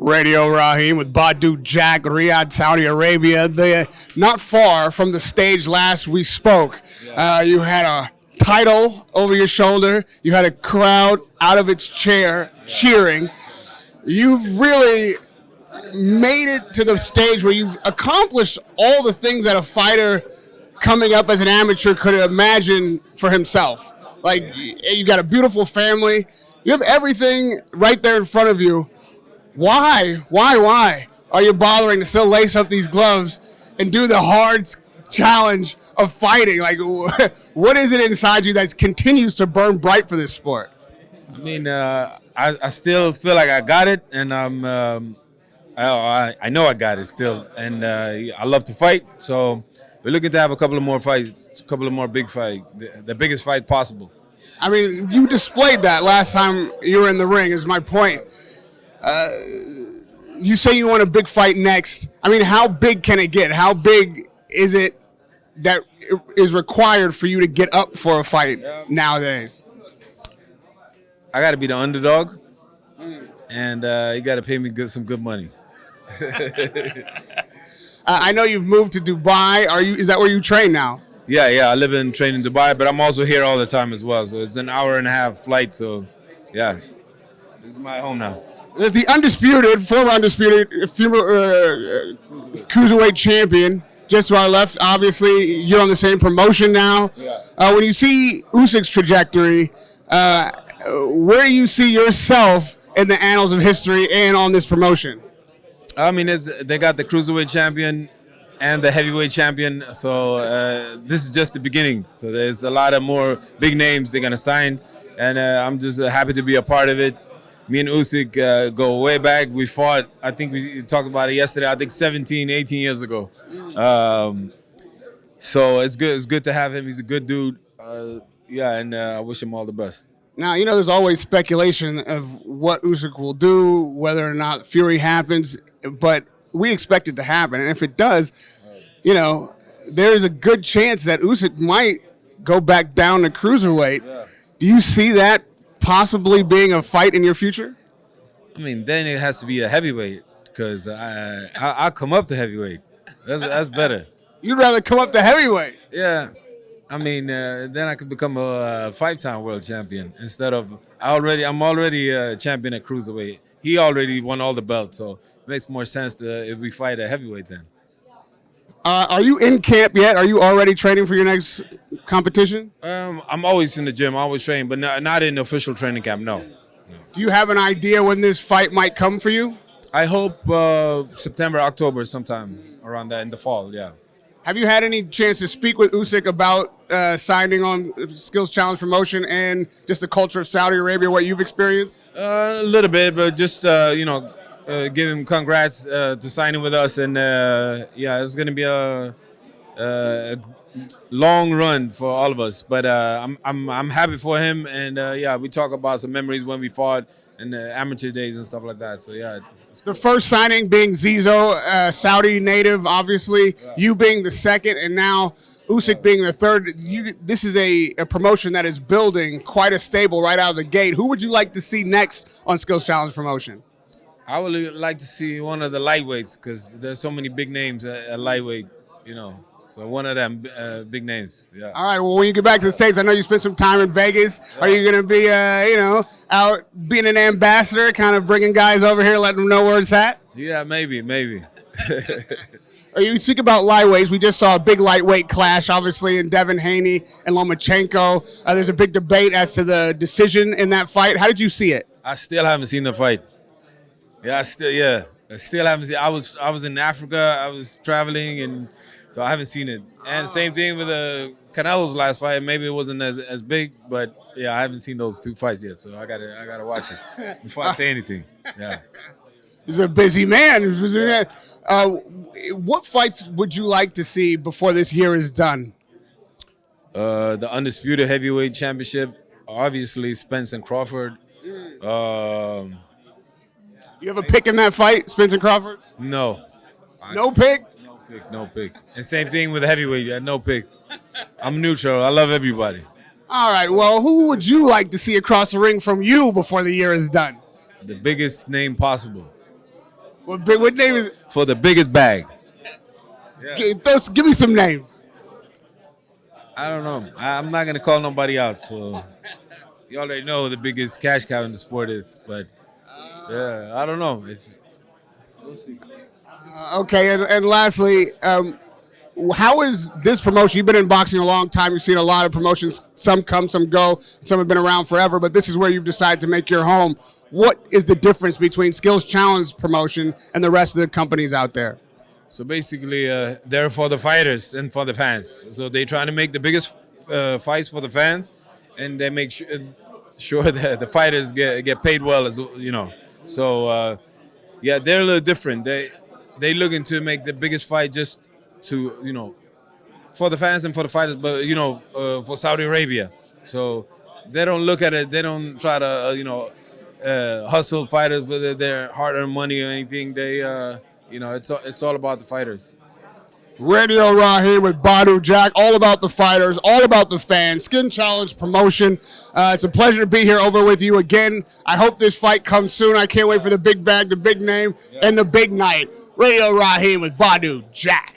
Radio Rahim with Badou Jack, Riyadh, Saudi Arabia. Not far from the stage last we spoke. You had a title over your shoulder. You had a crowd out of its chair cheering. You've really made it to the stage where you've accomplished all the things that a fighter coming up as an amateur could imagine for himself. Like, you got a beautiful family. You have everything right there in front of you. Why are you bothering to still lace up these gloves and do the hard challenge of fighting? Like, what is it inside you that continues to burn bright for this sport? I mean, I still feel like I got it, and I know I got it still, and I love to fight. So we're looking to have a couple of more fights, a couple of more big fights, the biggest fight possible. I mean, you displayed that last time you were in the ring, is my point. You say you want a big fight next. I mean, how big can it get? How big is it that is required for you to get up for a fight nowadays? I got to be the underdog, and you got to pay me some good money. I know you've moved to Dubai. Is that where you train now? Yeah. I live and train in Dubai, but I'm also here all the time as well. So it's an hour-and-a-half flight. So, yeah, this is my home now. The former undisputed cruiserweight champion, just to our left. Obviously, you're on the same promotion now. Yeah. When you see Usyk's trajectory, where do you see yourself in the annals of history and on this promotion? I mean, they got the cruiserweight champion and the heavyweight champion, so this is just the beginning. So there's a lot of more big names they're going to sign, and I'm just happy to be a part of it. Me and Usyk go way back. We fought, I think we talked about it yesterday, I think 17, 18 years ago. So it's good to have him. He's a good dude. And I wish him all the best. Now, there's always speculation of what Usyk will do, whether or not Fury happens, but we expect it to happen. And if it does, there is a good chance that Usyk might go back down to cruiserweight. Yeah. Do you see that possibly being a fight in your future? I mean, then it has to be a heavyweight, because I'll come up to heavyweight. That's better. You'd rather come up to heavyweight? Yeah. I mean, then I could become a 5-time world champion instead of I'm already a champion at cruiserweight. He already won all the belts, so it makes more sense if we fight at heavyweight then. Are you in camp yet? Are you already training for your next competition? I'm always in the gym, always training, but not in the official training camp, no. Do you have an idea when this fight might come for you? I hope September, October, sometime around that in the fall, yeah. Have you had any chance to speak with Usyk about signing on Skills Challenge promotion and just the culture of Saudi Arabia, what you've experienced? A little bit, but just, give him congrats to signing with us. And, it's going to be a long run for all of us. But I'm happy for him. And, we talk about some memories when we fought in the amateur days and stuff like that. So, yeah. It's the first signing being Zizo, Saudi native, obviously. Yeah. You being the second, and now Usyk being the third. This is a promotion that is building quite a stable right out of the gate. Who would you like to see next on Skills Challenge promotion? I would like to see one of the lightweights, because there's so many big names at lightweight, So one of them big names, yeah. All right, well, when you get back to the States, I know you spent some time in Vegas. Yeah. Are you going to be, out being an ambassador, kind of bringing guys over here, letting them know where it's at? Yeah, maybe. You speak about lightweights. We just saw a big lightweight clash, obviously, in Devin Haney and Lomachenko. There's a big debate as to the decision in that fight. How did you see it? I still haven't seen the fight. I still haven't seen it. I was in Africa. I was traveling, and so I haven't seen it. And same thing with Canelo's last fight. Maybe it wasn't as big, but yeah, I haven't seen those two fights yet. So I gotta watch it before I say anything. Yeah. He's a busy man. What fights would you like to see before this year is done? The undisputed heavyweight championship. Obviously, Spence and Crawford. You have a pick in that fight, Spence and Crawford? No. No pick? No pick. And same thing with the heavyweight. Yeah, no pick. I'm neutral. I love everybody. All right. Well, who would you like to see across the ring from you before the year is done? The biggest name possible. What name is it? For the biggest bag. Give me some names. I don't know. I'm not gonna call nobody out. So you already know who the biggest cash cow in the sport is. But yeah, I don't know. We'll see. Okay, and lastly, how is this promotion? You've been in boxing a long time. You've seen a lot of promotions. Some come, some go. Some have been around forever, but this is where you've decided to make your home. What is the difference between Skills Challenge promotion and the rest of the companies out there? So basically, they're for the fighters and for the fans. So they try to make the biggest fights for the fans, and they make sure that the fighters get paid well, as you know. So yeah, they're a little different. They looking to make the biggest fight just to for the fans and for the fighters, but for Saudi Arabia. So they don't look at it. They don't try to hustle fighters with their hard-earned money or anything. They it's all about the fighters. Radio Rahim with Badou Jack, all about the fighters, all about the fans. Skin Challenge promotion. It's a pleasure to be here over with you again. I hope this fight comes soon. I can't wait for the big bag, the big name, and the big night. Radio Rahim with Badou Jack.